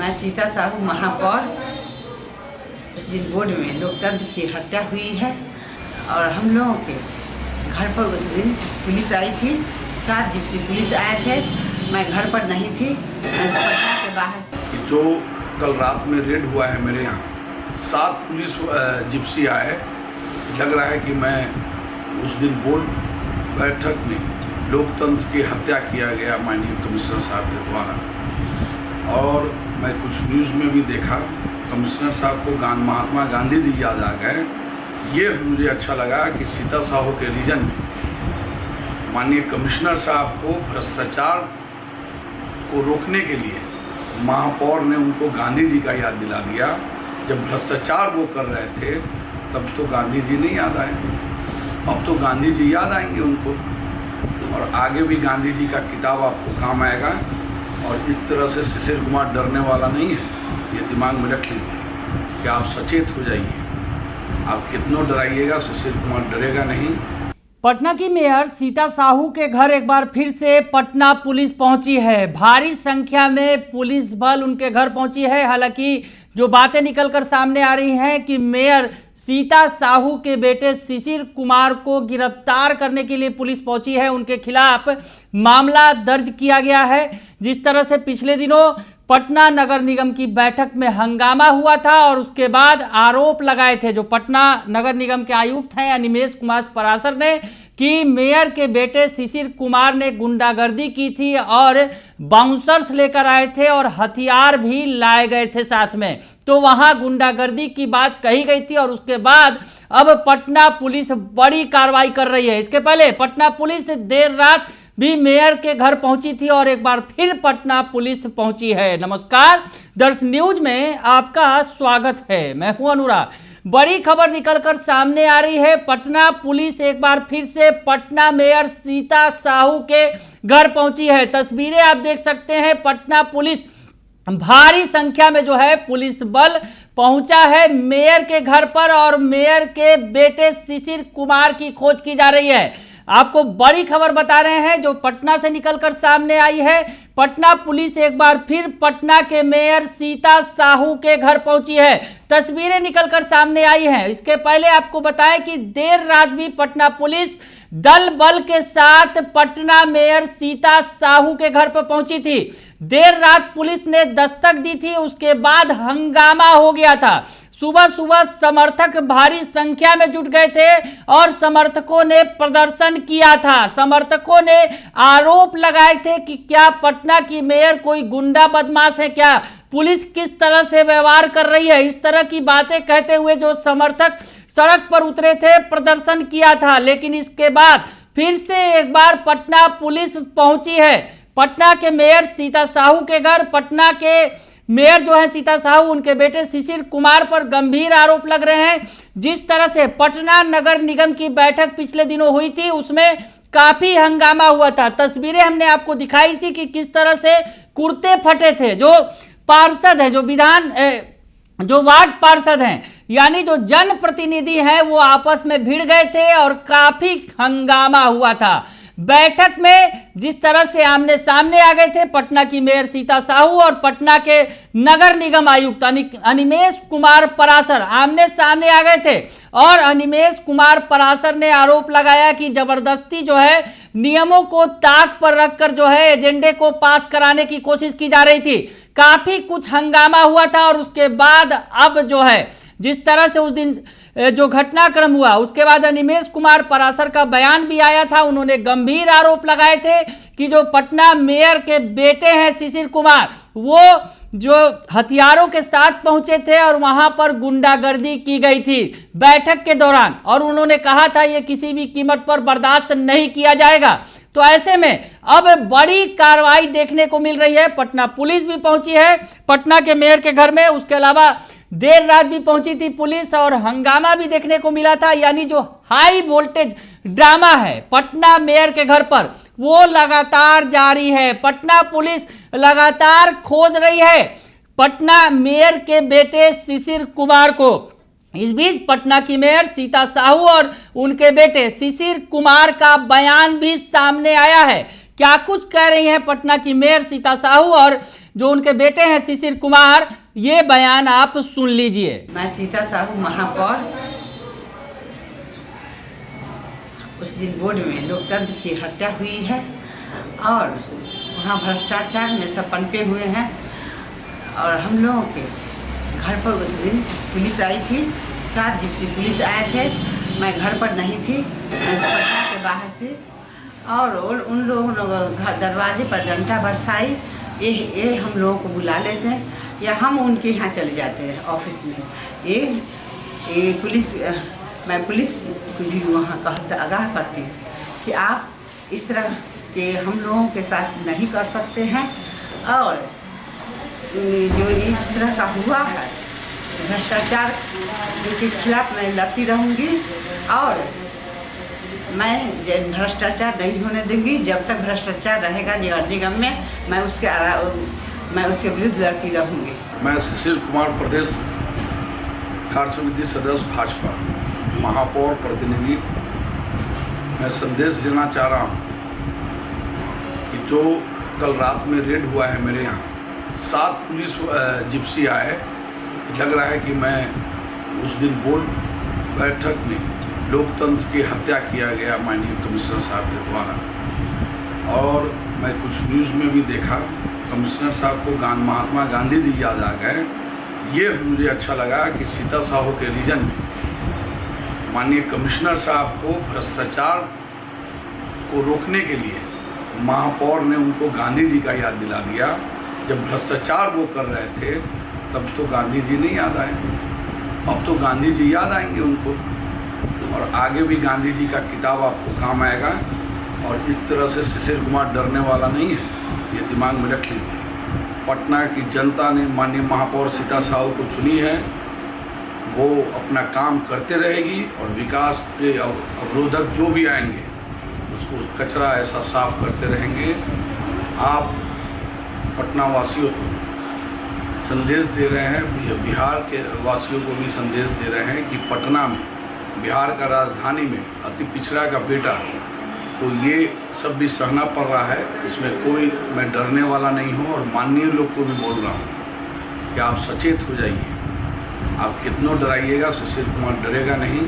मैं सीता साहू महापौर। जिस बोर्ड में लोकतंत्र की हत्या हुई है और हम लोगों के घर पर उस दिन पुलिस आई थी, 7 जिप्सी पुलिस आए थे। मैं घर पर नहीं थी, मैं पटना के बाहर। जो कल रात में रेड हुआ है मेरे यहाँ, 7 पुलिस जिप्सी आए। लग रहा है कि मैं उस दिन बोर्ड बैठक में लोकतंत्र की हत्या किया गया माननीय कमिश्नर साहब के द्वारा। और मैं कुछ न्यूज़ में भी देखा, कमिश्नर साहब को महात्मा गांधी जी याद आ गए। ये मुझे अच्छा लगा कि सीता साहू के रीजन में माननीय कमिश्नर साहब को भ्रष्टाचार को रोकने के लिए महापौर ने उनको गांधी जी का याद दिला दिया। जब भ्रष्टाचार वो कर रहे थे तब तो गांधी जी नहीं याद आए, अब तो गांधी जी याद आएंगे उनको। और आगे भी गांधी जी का किताब आपको काम आएगा। और इस तरह से शिशिर कुमार डरने वाला नहीं है, ये दिमाग में रख लीजिए कि आप सचेत हो जाइए। आप कितना डराइएगा, शिशिर कुमार डरेगा नहीं। पटना की मेयर सीता साहू के घर एक बार फिर से पटना पुलिस पहुंची है। भारी संख्या में पुलिस बल उनके घर पहुंची है। हालांकि जो बातें निकलकर सामने आ रही हैं कि मेयर सीता साहू के बेटे शिशिर कुमार को गिरफ्तार करने के लिए पुलिस पहुंची है। उनके खिलाफ मामला दर्ज किया गया है। जिस तरह से पिछले दिनों पटना नगर निगम की बैठक में हंगामा हुआ था और उसके बाद आरोप लगाए थे जो पटना नगर निगम के आयुक्त हैं अनिमेष कुमार पराशर ने कि मेयर के बेटे शिशिर कुमार ने गुंडागर्दी की थी और बाउंसर्स लेकर आए थे और हथियार भी लाए गए थे साथ में। तो वहां गुंडागर्दी की बात कही गई थी और उसके बाद अब पटना पुलिस बड़ी कार्रवाई कर रही है। इसके पहले पटना पुलिस देर रात भी मेयर के घर पहुंची थी और एक बार फिर पटना पुलिस पहुंची है। नमस्कार, दर्श न्यूज में आपका स्वागत है। मैं हूं अनुराग। बड़ी खबर निकलकर सामने आ रही है। पटना पुलिस एक बार फिर से पटना मेयर सीता साहू के घर पहुंची है। तस्वीरें आप देख सकते हैं। पटना पुलिस भारी संख्या में जो है पुलिस बल पहुंचा है मेयर के घर पर और मेयर के बेटे शिशिर कुमार की खोज की जा रही है। आपको बड़ी खबर बता रहे हैं जो पटना से निकलकर सामने आई है। पटना पुलिस एक बार फिर पटना के मेयर सीता साहू के घर पहुंची है। तस्वीरें निकलकर सामने आई हैं। इसके पहले आपको बताएं कि देर रात भी पटना पुलिस दल बल के साथ पटना मेयर सीता साहू के घर पर पहुंची थी। देर रात पुलिस ने दस्तक दी थी, उसके बाद हंगामा हो गया था। सुबह सुबह समर्थक भारी संख्या में जुट गए थे और समर्थकों ने प्रदर्शन किया था। समर्थकों ने आरोप लगाए थे कि क्या पटना की मेयर कोई गुंडा बदमाश है, क्या पुलिस किस तरह से व्यवहार कर रही है, इस तरह की बातें कहते हुए जो समर्थक सड़क पर उतरे थे, प्रदर्शन किया था। लेकिन इसके बाद फिर से एक बार पटना पुलिस पहुंची है पटना के मेयर सीता साहू के घर। पटना के मेयर जो है सीता साहू, उनके बेटे शिशिर कुमार पर गंभीर आरोप लग रहे हैं। जिस तरह से पटना नगर निगम की बैठक पिछले दिनों हुई थी उसमें काफी हंगामा हुआ था। तस्वीरें हमने आपको दिखाई थी कि किस तरह से कुर्ते फटे थे। जो पार्षद है, जो वार्ड पार्षद हैं यानी जो जनप्रतिनिधि हैं, वो आपस में भिड़ गए थे और काफी हंगामा हुआ था। बैठक में जिस तरह से आमने सामने आ गए थे पटना की मेयर सीता साहू और पटना के नगर निगम आयुक्त अनिमेष कुमार पराशर आमने सामने आ गए थे और अनिमेष कुमार पराशर ने आरोप लगाया कि जबरदस्ती जो है नियमों को ताक पर रखकर जो है एजेंडे को पास कराने की कोशिश की जा रही थी। काफी कुछ हंगामा हुआ था और उसके बाद अब जो है जिस तरह से उस दिन जो घटनाक्रम हुआ उसके बाद अनिमेष कुमार पराशर का बयान भी आया था। उन्होंने गंभीर आरोप लगाए थे कि जो पटना मेयर के बेटे हैं शिशिर कुमार, वो जो हथियारों के साथ पहुंचे थे और वहां पर गुंडागर्दी की गई थी बैठक के दौरान। और उन्होंने कहा था ये किसी भी कीमत पर बर्दाश्त नहीं किया जाएगा। तो ऐसे में अब बड़ी कार्रवाई देखने को मिल रही है। पटना पुलिस भी पहुंची है पटना के मेयर के घर में। उसके अलावा देर रात भी पहुंची थी पुलिस और हंगामा भी देखने को मिला था। यानी जो हाई वोल्टेज ड्रामा है पटना मेयर के घर पर, वो लगातार जारी है। पटना पुलिस लगातार खोज रही है पटना मेयर के बेटे शिशिर कुमार को। इस बीच पटना की मेयर सीता साहू और उनके बेटे शिशिर कुमार का बयान भी सामने आया है क्या कुछ कह रही हैं पटना की मेयर सीता साहू और जो उनके बेटे हैं शिशिर कुमार, ये बयान आप सुन लीजिए। मैं सीता साहू महापौर, उस दिन बोर्ड में लोकतंत्र की हत्या हुई है और वहाँ भ्रष्टाचार में सब पनपे हुए हैं और हम लोगों के घर पर उस दिन पुलिस आई थी, 7 जिप्सी पुलिस आए थे। मैं घर पर नहीं थी, मैं पटना से बाहर थी और उन लोगों ने दरवाजे पर डंडा बरसाई। ये हम लोगों को बुला लेते हैं या हम उनके यहाँ चले जाते हैं ऑफिस में। ये पुलिस, मैं पुलिस को भी वहाँ आगाह करती हूँ कि आप इस तरह के हम लोगों के साथ नहीं कर सकते हैं और जो इस तरह का हुआ है भ्रष्टाचार के खिलाफ मैं लड़ती रहूँगी और मैं भ्रष्टाचार नहीं होने दूंगी। जब तक भ्रष्टाचार रहेगा नगर निगम में मैं उसके विरुद्ध लड़ती रहूँगी। मैं शिशिर कुमार, प्रदेश कार्य समिति सदस्य भाजपा, महापौर प्रतिनिधि, मैं संदेश देना चाह रहा हूँ कि जो कल रात में रेड हुआ है मेरे यहाँ, 7 पुलिस जिप्सी आए। लग रहा है कि मैं उस दिन बोर्ड बैठक में लोकतंत्र की हत्या किया गया माननीय कमिश्नर साहब के द्वारा। और मैं कुछ न्यूज़ में भी देखा कमिश्नर साहब को महात्मा गांधी जी याद आ गए। ये मुझे अच्छा लगा कि सीता साहू के रीजन में माननीय कमिश्नर साहब को भ्रष्टाचार को रोकने के लिए महापौर ने उनको गांधी जी का याद दिला दिया। जब भ्रष्टाचार वो कर रहे थे तब तो गांधी जी नहीं याद आए, अब तो गांधी जी याद आएंगे उनको और आगे भी गांधी जी का किताब आपको काम आएगा। और इस तरह से शिशिर कुमार डरने वाला नहीं है, ये दिमाग में रख लीजिए। पटना की जनता ने माननीय महापौर सीता साहू को चुनी है, वो अपना काम करते रहेगी और विकास के अवरोधक जो भी आएंगे उसको कचरा ऐसा साफ करते रहेंगे। आप पटना वासियों को संदेश दे रहे हैं, बिहार के वासियों को भी संदेश दे रहे हैं कि पटना में, बिहार का राजधानी में अति पिछड़ा का बेटा को ये सब भी सहना पड़ रहा है। इसमें कोई मैं डरने वाला नहीं हूँ और माननीय लोग को भी बोल रहा हूँ कि आप सचेत हो जाइए। आप कितनों डराइएगा, शिशिर कुमार डरेगा नहीं।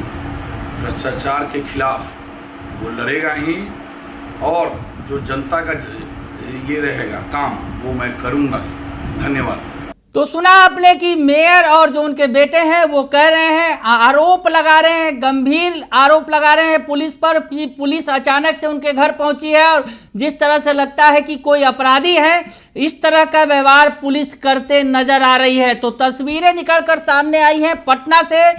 भ्रष्टाचार के खिलाफ वो लड़ेगा ही और जो जनता का ये रहेगा काम वो मैं करूँगा। धन्यवाद। तो सुना आपने कि मेयर और जो उनके बेटे हैं वो कह रहे हैं, आरोप लगा रहे हैं, गंभीर आरोप लगा रहे हैं पुलिस पर कि पुलिस अचानक से उनके घर पहुंची है और जिस तरह से लगता है कि कोई अपराधी है, इस तरह का व्यवहार पुलिस करते नजर आ रही है। तो तस्वीरें निकलकर सामने आई हैं पटना से।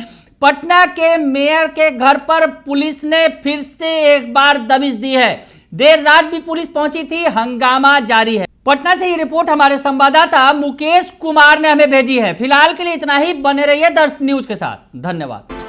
पटना के मेयर के घर पर पुलिस ने फिर से एक बार दबिश दी है। देर रात भी पुलिस पहुंची थी, हंगामा जारी है। पटना से ये रिपोर्ट हमारे संवाददाता मुकेश कुमार ने हमें भेजी है। फिलहाल के लिए इतना ही, बने रहिए दर्श न्यूज के साथ। धन्यवाद।